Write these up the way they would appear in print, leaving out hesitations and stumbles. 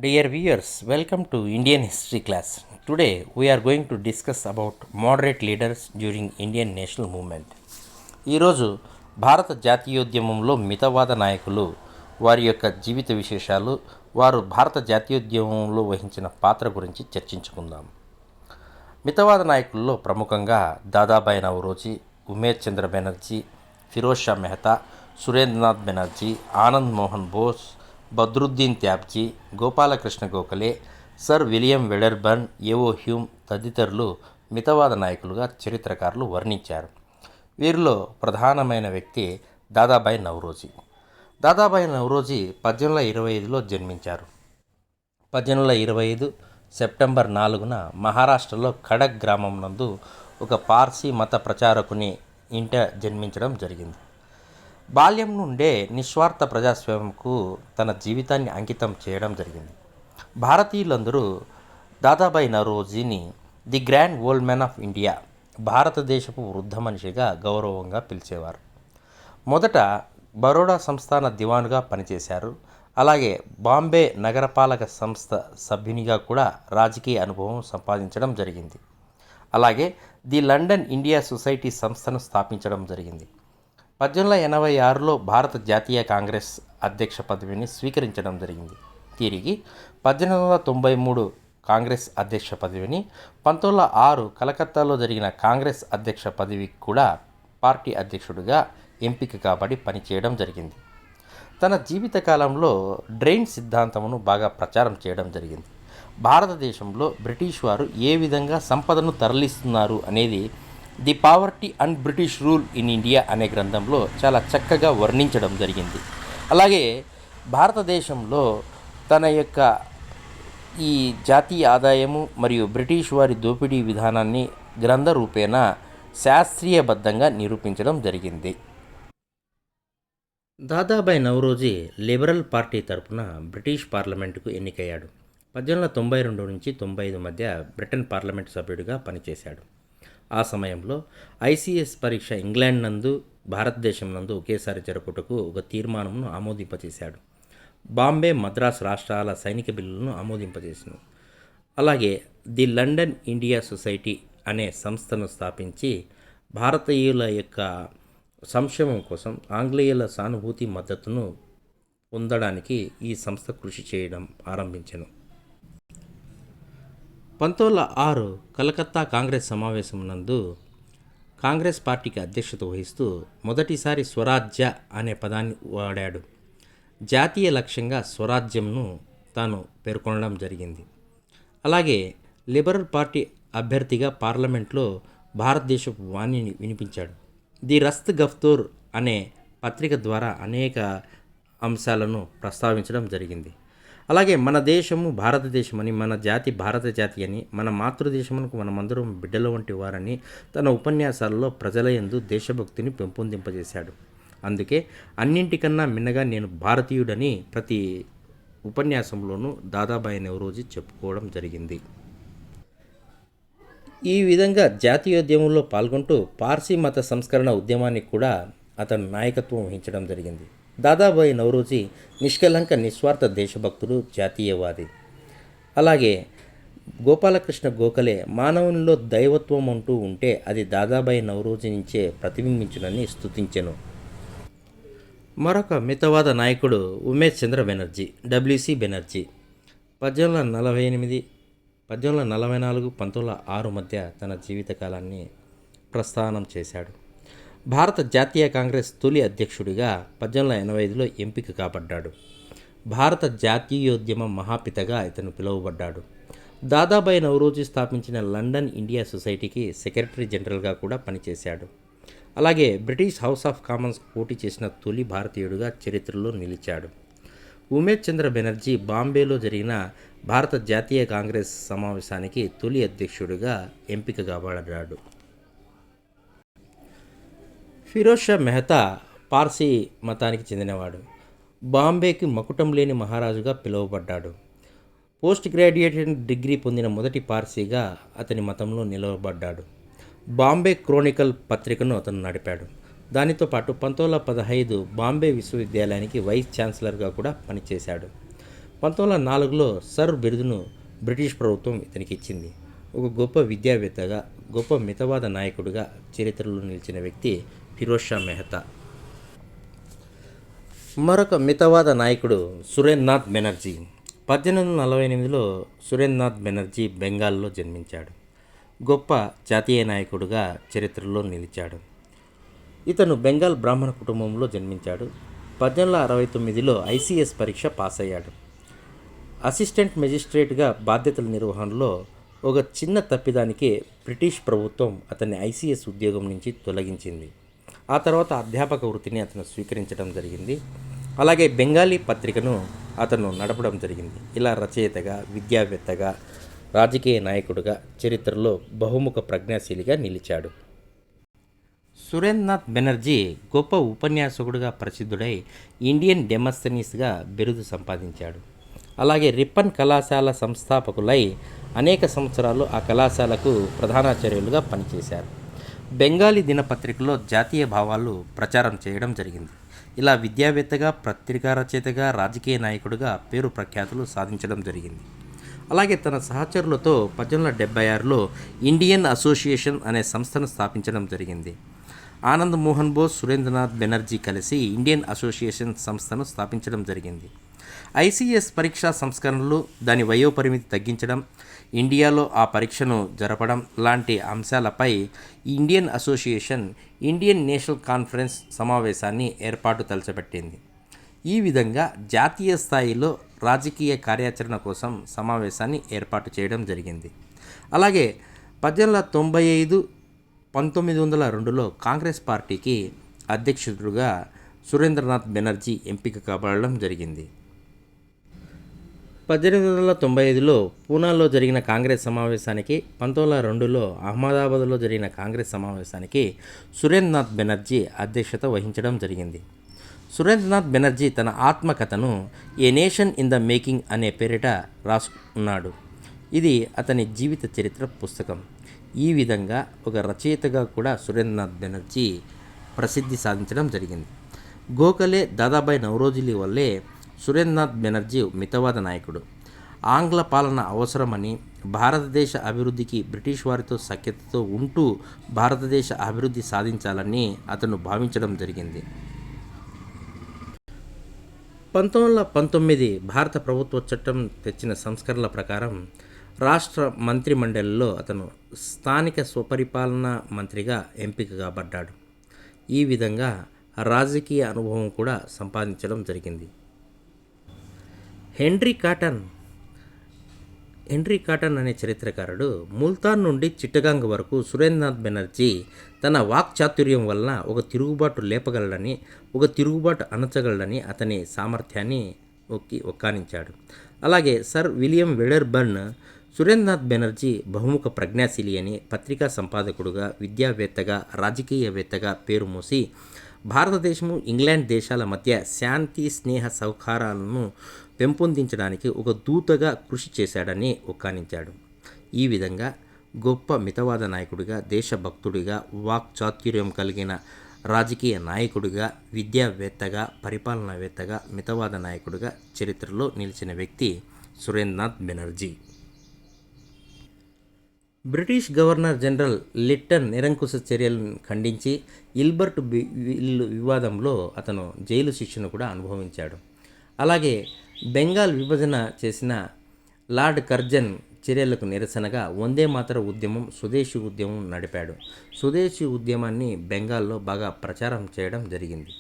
Dear viewers, welcome to Indian history class. Today we are going to discuss about moderate leaders during Indian national movement. ఈరోజు భారత జాతీయోద్యమంలో మితవాద నాయకులు వారి యొక్క జీవిత విశేషాలు, వారు భారత జాతీయోద్యమంలో వహించిన పాత్ర గురించి చర్చించుకుందాం. మితవాద నాయకుల్లో ప్రముఖంగా Dadabhai Naoroji, Umesh Chandra Banerjee, Feroz Shah Mehta, Surendranath Banerjee, Anand Mohan Bose, Badruddin Tyabji, Gopal Krishna Gokhale, sir William Wedderburn, A O Hume తదితరులు మితవాద నాయకులుగా చరిత్రకారులు వర్ణించారు. వీరిలో ప్రధానమైన వ్యక్తి దాదాబాయి నవరోజీ. దాదాబాయి నవరోజీ 1825లో జన్మించారు. 1825 సెప్టెంబర్ 4న మహారాష్ట్రలో ఖడక్ గ్రామం నందు ఒక పార్సీ మత ప్రచారకుని ఇంట జన్మించడం జరిగింది. బాల్యం నుండే నిస్వార్థ ప్రజాస్వామ్యంకు తన జీవితాన్ని అంకితం చేయడం జరిగింది. భారతీయులందరూ దాదాబాయి నవరోజీని the grand old man of India, భారతదేశపు వృద్ధ మనిషిగా గౌరవంగా పిలిచేవారు. మొదట బరోడా సంస్థాన దివానుగా పనిచేశారు. అలాగే బాంబే నగరపాలక సంస్థ సభ్యునిగా కూడా రాజకీయ అనుభవం సంపాదించడం జరిగింది. అలాగే ది లండన్ ఇండియా సొసైటీ సంస్థను స్థాపించడం జరిగింది. 1886లో భారత జాతీయ కాంగ్రెస్ అధ్యక్ష పదవిని స్వీకరించడం జరిగింది. తిరిగి 1893 కాంగ్రెస్ అధ్యక్ష పదవిని, 1906 కలకత్తాలో జరిగిన కాంగ్రెస్ అధ్యక్ష పదవికి కూడా పార్టీ అధ్యక్షుడిగా ఎంపిక కాబడి పనిచేయడం జరిగింది. తన జీవితకాలంలో డ్రెయిన్ సిద్ధాంతమును బాగా ప్రచారం చేయడం జరిగింది. భారతదేశంలో బ్రిటిష్ వారు ఏ విధంగా సంపదను తరలిస్తున్నారు అనేది the poverty and British rule in India అనే గ్రంథంలో చాలా చక్కగా వర్ణించడం జరిగింది. అలాగే భారతదేశంలో తన యొక్క ఈ జాతీయ ఆదాయము మరియు బ్రిటిష్ వారి దోపిడీ విధానాన్ని గ్రంథ రూపేణ శాస్త్రీయబద్ధంగా నిరూపించడం జరిగింది. దాదాబాయి నవరోజీ లిబరల్ పార్టీ తరపున బ్రిటిష్ పార్లమెంటుకు ఎన్నికయ్యాడు. 1892 నుంచి 95 మధ్య బ్రిటన్ పార్లమెంటు సభ్యుడిగా పనిచేశాడు. ఆ సమయంలో ఐసిఎస్ పరీక్ష ఇంగ్లాండ్ నందు, భారతదేశం నందు ఒకేసారి జరుపుటకు ఒక తీర్మానంను ఆమోదింపచేశాడు. బాంబే, మద్రాస్ రాష్ట్రాల సైనిక బిల్లులను ఆమోదింపజేసినాడు. అలాగే ది లండన్ ఇండియా సొసైటీ అనే సంస్థను స్థాపించి భారతీయుల యొక్క సంక్షేమం కోసం ఆంగ్లేయుల సానుభూతి మద్దతును పొందడానికి ఈ సంస్థ కృషి చేయడం ఆరంభించెను. 1906 కలకత్తా కాంగ్రెస్ సమావేశం నందు కాంగ్రెస్ పార్టీకి అధ్యక్షత వహిస్తూ మొదటిసారి స్వరాజ్య అనే పదాన్ని వాడాడు. జాతీయ లక్ష్యంగా స్వరాజ్యంను తాను పేర్కొనడం జరిగింది. అలాగే లిబరల్ పార్టీ అభ్యర్థిగా పార్లమెంట్లో భారతదేశపు వాణిని వినిపించాడు. ది రస్త్ గఫ్తూర్ అనే పత్రిక ద్వారా అనేక అంశాలను ప్రస్తావించడం జరిగింది. అలాగే మన దేశము భారతదేశమని, మన జాతి భారత జాతి అని, మన మాతృదేశమునకు మనమందరం బిడ్డల వంటి వారని తన ఉపన్యాసాలలో ప్రజల యందు దేశభక్తిని పెంపొందింపజేశాడు. అందుకే అన్నింటికన్నా మిన్నగా నేను భారతీయుడని ప్రతి ఉపన్యాసంలోనూ దాదాబాయి నవరోజీ చెప్పుకోవడం జరిగింది. ఈ విధంగా జాతీయోద్యమంలో పాల్గొంటూ పార్సీ మత సంస్కరణ ఉద్యమానికి కూడా అతను నాయకత్వం వహించడం జరిగింది. దాదాబాయి నవరోజీ నిష్కలంక నిస్వార్థ దేశభక్తుడు, జాతీయవాది. అలాగే గోపాలకృష్ణ గోఖలే మానవునిలో దైవత్వం అంటూ ఉంటే అది దాదాబాయి నవరోజీ నుంచే ప్రతిబింబించునని స్తుతించెను. మరొక మితవాద నాయకుడు ఉమేష్ చంద్ర బెనర్జీ, డబ్ల్యూసి బెనర్జీ. 1848, 1844, 1906 మధ్య తన జీవితకాలాన్ని ప్రస్థానం చేశాడు. భారత జాతీయ కాంగ్రెస్ తొలి అధ్యక్షుడిగా 1885లో ఎంపిక కాబడ్డాడు. భారత జాతీయోద్యమ మహాపితగా ఇతను పిలువబడ్డాడు. దాదాబాయి నవరోజీ స్థాపించిన లండన్ ఇండియా సొసైటీకి సెక్రటరీ జనరల్గా కూడా పనిచేశాడు. అలాగే బ్రిటిష్ హౌస్ ఆఫ్ కామన్స్ పోటీ చేసిన తొలి భారతీయుడిగా చరిత్రలో నిలిచాడు. ఉమేష్ చంద్ర బెనర్జీ బాంబేలో జరిగిన భారత జాతీయ కాంగ్రెస్ సమావేశానికి తొలి అధ్యక్షుడిగా ఎంపిక కాబడ్డాడు. ఫిరోజ్ షా మెహతా పార్సీ మతానికి చెందినవాడు. బాంబేకి మకుటం లేని మహారాజుగా పిలువబడ్డాడు. పోస్ట్ గ్రాడ్యుయేట్ డిగ్రీ పొందిన మొదటి పార్సీగా అతని మతంలో నిలవబడ్డాడు. బాంబే క్రోనికల్ పత్రికను అతను నడిపాడు. దానితో పాటు 1915 బాంబే విశ్వవిద్యాలయానికి వైస్ ఛాన్సలర్గా కూడా పనిచేశాడు. 1904లో సర్ బిరుదును బ్రిటిష్ ప్రభుత్వం ఇతనికి ఇచ్చింది. ఒక గొప్ప విద్యావేత్తగా, గొప్ప మితవాద నాయకుడిగా చరిత్రలో నిలిచిన వ్యక్తి ఫిరోజ్ షా మెహతా. మరొక మితవాద నాయకుడు సురేంద్రనాథ్ బెనర్జీ. 1848లో సురేంద్రనాథ్ బెనర్జీ బెంగాల్లో జన్మించాడు. గొప్ప జాతీయ నాయకుడిగా చరిత్రలో నిలిచాడు. ఇతను బెంగాల్ బ్రాహ్మణ కుటుంబంలో జన్మించాడు. 1869లో ఐసీఎస్ పరీక్ష పాస్ అయ్యాడు. అసిస్టెంట్ మెజిస్ట్రేట్గా బాధ్యతల నిర్వహణలో ఒక చిన్న తప్పిదానికి బ్రిటిష్ ప్రభుత్వం అతన్ని ఐసీఎస్ ఉద్యోగం నుంచి తొలగించింది. ఆ తర్వాత అధ్యాపక వృత్తిని అతను స్వీకరించడం జరిగింది. అలాగే బెంగాలీ పత్రికను అతను నడపడం జరిగింది. ఇలా రచయితగా, విద్యావేత్తగా, రాజకీయ నాయకుడిగా చరిత్రలో బహుముఖ ప్రజ్ఞాశీలిగా నిలిచాడు. సురేంద్రనాథ్ బెనర్జీ గొప్ప ఉపన్యాసకుడిగా ప్రసిద్ధుడై ఇండియన్ డెమోస్తనీస్గా బిరుదు సంపాదించాడు. అలాగే రిప్పన్ కళాశాల సంస్థాపకులై అనేక సంవత్సరాలు ఆ కళాశాలకు ప్రధానాచార్యులుగా పనిచేశారు. బెంగాలీ దినపత్రికలో జాతీయ భావాలు ప్రచారం చేయడం జరిగింది. ఇలా విద్యావేత్తగా, పత్రికా రచయితగా, రాజకీయ నాయకుడిగా పేరు ప్రఖ్యాతులు సాధించడం జరిగింది. అలాగే తన సహచరులతో 1876లో ఇండియన్ అసోసియేషన్ అనే సంస్థను స్థాపించడం జరిగింది. ఆనంద్ మోహన్ బోస్, సురేంద్రనాథ్ బెనర్జీ కలిసి ఇండియన్ అసోసియేషన్ సంస్థను స్థాపించడం జరిగింది. ఐసీఎస్ పరీక్షా సంస్కరణలు, దాని వయోపరిమితి తగ్గించడం, ఇండియాలో ఆ పరీక్షను జరపడం లాంటి అంశాలపై Indian association Indian national conference సమావేశాన్ని ఏర్పాటు తలచబెట్టింది. ఈ విధంగా జాతీయ స్థాయిలో రాజకీయ కార్యాచరణ కోసం సమావేశాన్ని ఏర్పాటు చేయడం జరిగింది. అలాగే 1895, 1902లో కాంగ్రెస్ పార్టీకి అధ్యక్షుడిగా సురేంద్రనాథ్ బెనర్జీ ఎంపిక కాబడడం జరిగింది. 1895లో పూనాలో జరిగిన కాంగ్రెస్ సమావేశానికి, 1902లో అహ్మదాబాద్లో జరిగిన కాంగ్రెస్ సమావేశానికి సురేంద్రనాథ్ బెనర్జీ అధ్యక్షత వహించడం జరిగింది. సురేంద్రనాథ్ బెనర్జీ తన ఆత్మకథను a nation in the making అనే పేరిట రాసుకున్నాడు. ఇది అతని జీవిత చరిత్ర పుస్తకం. ఈ విధంగా ఒక రచయితగా కూడా సురేంద్రనాథ్ బెనర్జీ ప్రసిద్ధి సాధించడం జరిగింది. గోఖలే, దాదాబాయి నౌరోజీ వల్లే సురేంద్రనాథ్ బెనర్జీ మితవాద నాయకుడు. ఆంగ్ల పాలన అవసరమని, భారతదేశ అభివృద్ధికి బ్రిటిష్ వారితో సఖ్యతతో ఉంటూ భారతదేశ అభివృద్ధి సాధించాలని అతను భావించడం జరిగింది. 1919 భారత ప్రభుత్వ చట్టం తెచ్చిన సంస్కరణల ప్రకారం రాష్ట్ర మంత్రిమండలిలో అతను స్థానిక స్వపరిపాలన మంత్రిగా ఎంపిక కాబడ్డాడు. ఈ విధంగా రాజకీయ అనుభవం కూడా సంపాదించడం జరిగింది. హెన్రీ కాటన్ అనే చరిత్రకారుడు ముల్తాన్ నుండి చిట్టగాంగ్ వరకు సురేంద్రనాథ్ బెనర్జీ తన వాక్చాతుర్యం వలన ఒక తిరుగుబాటు లేపగలడని, ఒక తిరుగుబాటు అణచగలడని అతని సామర్థ్యాన్ని ఒక్కానించాడు. అలాగే సర్ విలియం వెడర్బర్న్ సురేంద్రనాథ్ బెనర్జీ బహుముఖ ప్రజ్ఞాశీలి అని, పత్రికా సంపాదకుడుగా, విద్యావేత్తగా, రాజకీయవేత్తగా పేరు మోసి భారతదేశము, ఇంగ్లాండ్ దేశాల మధ్య శాంతి, స్నేహ సౌహారాలను పెంపొందించడానికి ఒక దూతగా కృషి చేశాడని ఒక్కానించాడు. ఈ విధంగా గొప్ప మితవాద నాయకుడిగా, దేశభక్తుడిగా, వాక్చాతుర్యం కలిగిన రాజకీయ నాయకుడిగా, విద్యావేత్తగా, పరిపాలనావేత్తగా, మితవాద నాయకుడిగా చరిత్రలో నిలిచిన వ్యక్తి Surendranath Banerjee. British governor general Lytton నిరంకుశ చర్యలను ఖండించి ఇల్బర్ట్ బిల్లు వివాదంలో అతను జైలు శిక్షను కూడా అనుభవించాడు. అలాగే బెంగాల్ విభజన చేసిన లార్డ్ కర్జన్ చర్యలకు నిరసనగా వందే మాతర ఉద్యమం, స్వదేశీ ఉద్యమం నడిపాడు. స్వదేశీ ఉద్యమాన్ని బెంగాల్లో బాగా ప్రచారం చేయడం జరిగింది.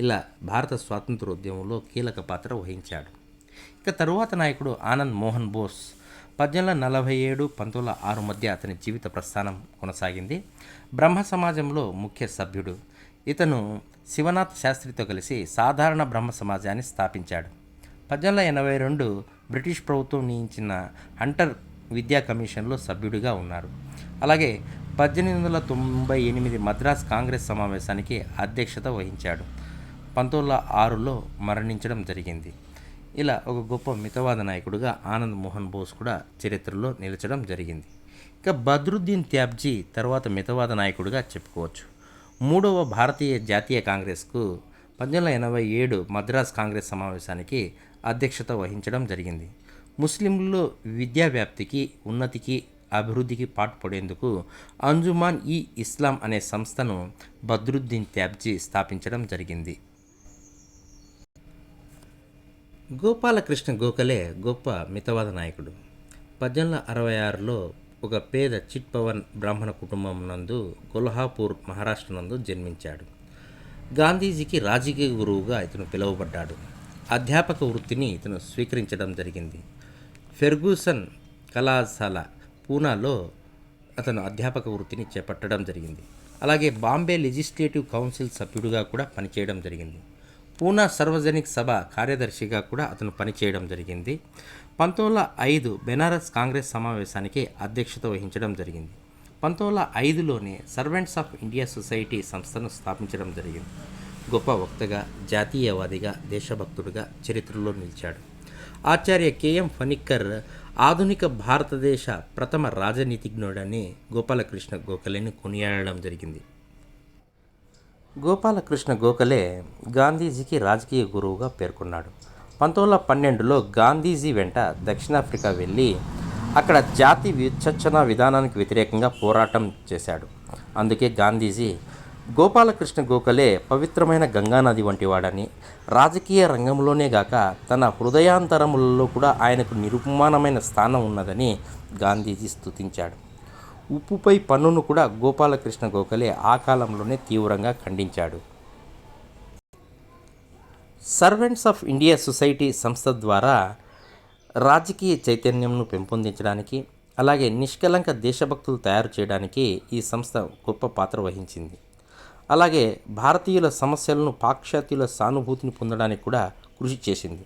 ఇలా భారత స్వాతంత్ర ఉద్యమంలో కీలక పాత్ర వహించాడు. ఇక తరువాత నాయకుడు ఆనంద్ మోహన్ బోస్. 1847, 1906 మధ్య అతని జీవిత ప్రస్థానం కొనసాగింది. బ్రహ్మ సమాజంలో ముఖ్య సభ్యుడు. ఇతను శివనాథ్ శాస్త్రితో కలిసి సాధారణ బ్రహ్మ సమాజాన్ని స్థాపించాడు. 1882 బ్రిటిష్ ప్రభుత్వం నియమించిన హంటర్ విద్యా కమిషన్లో సభ్యుడిగా ఉన్నారు. అలాగే 1898 మద్రాస్ కాంగ్రెస్ సమావేశానికి అధ్యక్షత వహించాడు. 1906లో మరణించడం జరిగింది. ఇలా ఒక గొప్ప మితవాద నాయకుడిగా ఆనంద్ మోహన్ బోస్ కూడా చరిత్రలో నిలిచడం జరిగింది. ఇక బద్రుద్దీన్ త్యాబ్జీ తర్వాత మితవాద నాయకుడిగా చెప్పుకోవచ్చు. మూడవ భారతీయ జాతీయ కాంగ్రెస్కు 1887 మద్రాస్ కాంగ్రెస్ సమావేశానికి అధ్యక్షత వహించడం జరిగింది. ముస్లింలలో విద్యా వ్యాప్తికి, ఉన్నతికి, అభివృద్ధికి పాటుపడేందుకు అంజుమాన్ ఈ ఇస్లాం అనే సంస్థను బద్రుద్దీన్ త్యాబ్జీ స్థాపించడం జరిగింది. గోపాలకృష్ణ గోఖలే గొప్ప మితవాద నాయకుడు. 1866లో ఒక పేద చిట్ పవన్ బ్రాహ్మణ కుటుంబం నందు కొల్హాపూర్, మహారాష్ట్ర నందు జన్మించాడు. గాంధీజీకి రాజకీయ గురువుగా ఇతను పిలువబడ్డాడు. అధ్యాపక వృత్తిని ఇతను స్వీకరించడం జరిగింది. ఫెర్గూసన్ కళాశాల, పూనాలో అతను అధ్యాపక వృత్తిని చేపట్టడం జరిగింది. అలాగే బాంబే లెజిస్లేటివ్ కౌన్సిల్ సభ్యుడిగా కూడా పనిచేయడం జరిగింది. పూనా సార్వజనిక సభ కార్యదర్శిగా కూడా అతను పనిచేయడం జరిగింది. 1905 బెనారస్ కాంగ్రెస్ సమావేశానికి అధ్యక్షత వహించడం జరిగింది. 1905లోనే సర్వెంట్స్ ఆఫ్ ఇండియా సొసైటీ సంస్థను స్థాపించడం జరిగింది. గొప్ప వక్తగా, జాతీయవాదిగా, దేశభక్తుడిగా చరిత్రలో నిలిచాడు. ఆచార్య కెఎం ఫణిక్కర్ ఆధునిక భారతదేశ ప్రథమ రాజనీతిజ్ఞుడని గోపాలకృష్ణ గోఖలేని కొనియాడడం జరిగింది. గోపాలకృష్ణ గోఖలే గాంధీజీకి రాజకీయ గురువుగా పేర్కొన్నాడు. 1912లో గాంధీజీ వెంట దక్షిణాఫ్రికా వెళ్ళి అక్కడ జాతి విచక్షణ విధానానికి వ్యతిరేకంగా పోరాటం చేశాడు. అందుకే గాంధీజీ గోపాలకృష్ణ గోఖలే పవిత్రమైన గంగానది వంటివాడని, రాజకీయ రంగంలోనే గాక తన హృదయాంతరములలో కూడా ఆయనకు నిరుపమానమైన స్థానం ఉన్నదని గాంధీజీ స్తుతించాడు. ఉప్పుపై పన్నును కూడా గోపాలకృష్ణ గోఖలే ఆ కాలంలోనే తీవ్రంగా ఖండించాడు. సర్వెంట్స్ ఆఫ్ ఇండియా సొసైటీ సంస్థ ద్వారా రాజకీయ చైతన్యంను పెంపొందించడానికి, అలాగే నిష్కలంక దేశభక్తులు తయారు చేయడానికి ఈ సంస్థ గొప్ప పాత్ర వహించింది. అలాగే భారతీయుల సమస్యలను, పాశ్చాత్యుల సానుభూతిని పొందడానికి కూడా కృషి చేసింది.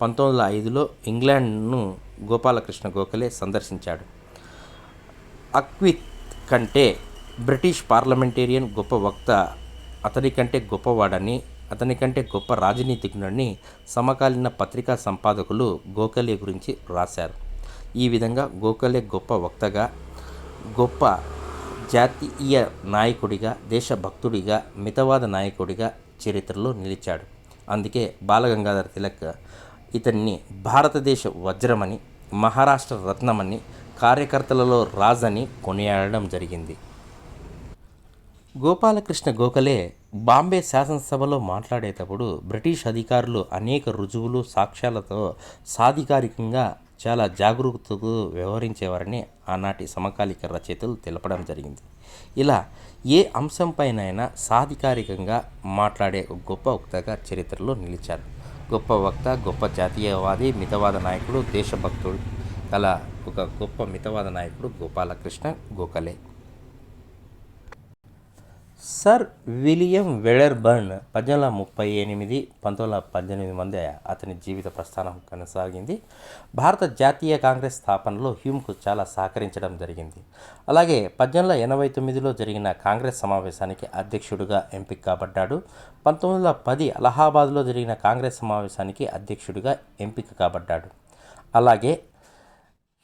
1905లో ఇంగ్లాండ్ను గోపాలకృష్ణ గోఖలే సందర్శించాడు. అక్విత్ కంటే బ్రిటిష్ పార్లమెంటేరియన్ గొప్ప వక్త, అతని కంటే గొప్పవాడని, అతని కంటే గొప్ప రాజనీతిజ్ఞుడిని సమకాలీన పత్రికా సంపాదకులు గోఖలే గురించి రాశారు. ఈ విధంగా గోఖలే గొప్ప వక్తగా, గొప్ప జాతీయ నాయకుడిగా, దేశభక్తుడిగా, మితవాద నాయకుడిగా చరిత్రలో నిలిచాడు. అందుకే బాలగంగాధర తిలక్ ఇతన్ని భారతదేశ వజ్రమని, మహారాష్ట్ర రత్నమని, కార్యకర్తలలో రాజని కొనియాడడం జరిగింది. గోపాలకృష్ణ గోఖలే బాంబే శాసనసభలో మాట్లాడేటప్పుడు బ్రిటిష్ అధికారులు అనేక రుజువులు, సాక్ష్యాలతో సాధికారికంగా చాలా జాగరూకతతో వ్యవహరించేవారని ఆనాటి సమకాలిక రచయితలు తెలపడం జరిగింది. ఇలా ఏ అంశంపైనైనా సాధికారికంగా మాట్లాడే గొప్ప వక్తగా చరిత్రలో నిలిచారు. గొప్ప వక్త, గొప్ప జాతీయవాది, మితవాద నాయకుడు, దేశభక్తుడు గల ఒక గొప్ప మితవాద నాయకుడు గోపాలకృష్ణ గోఖలే. సర్ విలియం వెడర్బర్న్ 1838 1918 మధ్య అతని జీవిత ప్రస్థానం కొనసాగింది. భారత జాతీయ కాంగ్రెస్ స్థాపనలో హ్యూమ్కు చాలా సహకరించడం జరిగింది. అలాగే 1889లో జరిగిన కాంగ్రెస్ సమావేశానికి అధ్యక్షుడిగా ఎంపిక కాబడ్డాడు. 1910 అలహాబాద్లో జరిగిన కాంగ్రెస్ సమావేశానికి అధ్యక్షుడిగా ఎంపిక కాబడ్డాడు. అలాగే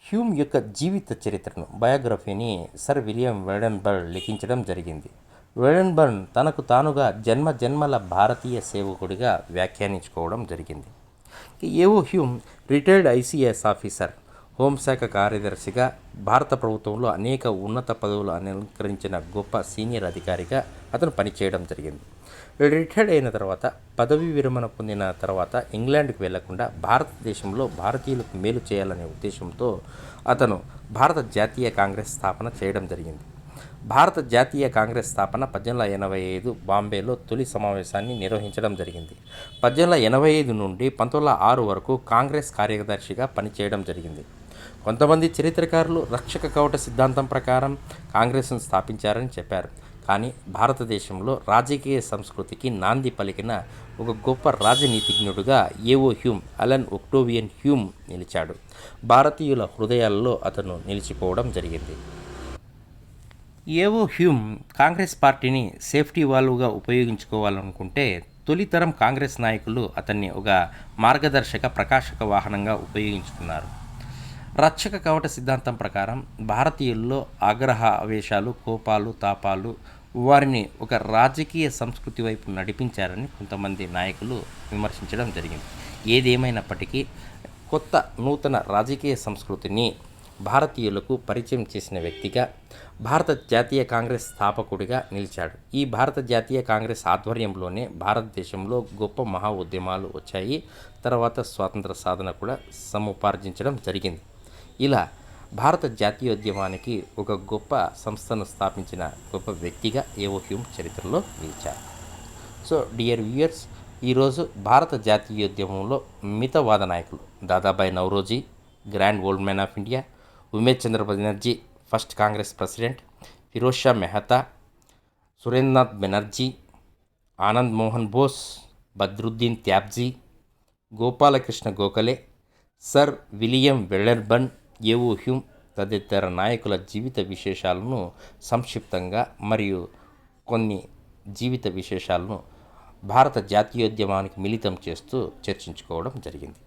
హ్యూమ్ యొక్క జీవిత చరిత్రను, బయోగ్రఫీని సర్ విలియం వెడర్బర్న్ లిఖించడం జరిగింది. వెడర్బర్న్ తనకు తానుగా జన్మ జన్మల భారతీయ సేవకుడిగా వ్యాఖ్యానించుకోవడం జరిగింది. ఏవో హ్యూమ్ రిటైర్డ్ ఐసిఎస్ ఆఫీసర్, హోంశాఖ కార్యదర్శిగా, భారత ప్రభుత్వంలో అనేక ఉన్నత పదవులు అలంకరించిన గొప్ప సీనియర్ అధికారిగా అతను పనిచేయడం జరిగింది. రిటైర్డ్ అయిన తర్వాత, పదవీ విరమణ పొందిన తర్వాత ఇంగ్లాండ్కి వెళ్లకుండా భారతదేశంలో భారతీయులకు మేలు చేయాలనే ఉద్దేశంతో అతను భారత జాతీయ కాంగ్రెస్ స్థాపన చేయడం జరిగింది. భారత జాతీయ కాంగ్రెస్ స్థాపన 1885 బాంబేలో తొలి సమావేశాన్ని నిర్వహించడం జరిగింది. 1885 నుండి 1906 వరకు కాంగ్రెస్ కార్యదర్శిగా పనిచేయడం జరిగింది. కొంతమంది చరిత్రకారులు రక్షక కవట సిద్ధాంతం ప్రకారం కాంగ్రెస్ను స్థాపించారని చెప్పారు. కానీ భారతదేశంలో రాజకీయ సంస్కృతికి నాంది పలికిన ఒక గొప్ప రాజనీతిజ్ఞుడుగా ఏవో హ్యూమ్, అలన్ ఒక్టోవియన్ హ్యూమ్ నిలిచాడు. భారతీయుల హృదయాల్లో అతను నిలిచిపోవడం జరిగింది. ఏవో హ్యూమ్ కాంగ్రెస్ పార్టీని సేఫ్టీ వాల్వ్గా ఉపయోగించుకోవాలనుకుంటే తొలితరం కాంగ్రెస్ నాయకులు అతన్ని ఒక మార్గదర్శక, ప్రకాశక వాహనంగా ఉపయోగించుకున్నారు. రక్షక కవట సిద్ధాంతం ప్రకారం భారతీయుల్లో ఆగ్రహ ఆవేశాలు, కోపాలు, తాపాలు వారిని ఒక రాజకీయ సంస్కృతి వైపు నడిపించారని కొంతమంది నాయకులు విమర్శించడం జరిగింది. ఏదేమైనప్పటికీ కొత్త నూతన రాజకీయ సంస్కృతిని భారతీయులకు పరిచయం చేసిన వ్యక్తిగా భారత జాతీయ కాంగ్రెస్ స్థాపకుడిగా నిలిచాడు. ఈ భారత జాతీయ కాంగ్రెస్ ఆధ్వర్యంలోనే భారతదేశంలో గొప్ప మహా ఉద్యమాలు వచ్చాయి. తర్వాత స్వాతంత్ర సాధన కూడా సముపార్జించడం జరిగింది. ఇలా భారత జాతీయోద్యమానికి ఒక గొప్ప సంస్థను స్థాపించిన గొప్ప వ్యక్తిగా ఏవో హ్యూమ్ చరిత్రలో నిలిచారు. సో డియర్ వ్యూయర్స్, ఈరోజు భారత జాతీయోద్యమంలో మితవాద నాయకులు Dadabhai Naoroji, grand old man of India, Umesh Chandra Banerjee, first Congress president, Feroz Shah Mehta, Surendranath Banerjee, Anand Mohan Bose, Badruddin Tyabji, Gopal Krishna Gokhale, sir William Wedderburn, A O Hume తదితర నాయకుల జీవిత విశేషాలను సంక్షిప్తంగా మరియు కొన్ని జీవిత విశేషాలను భారత జాతీయోద్యమానికి మిళితం చేస్తూ చర్చించుకోవడం జరిగింది.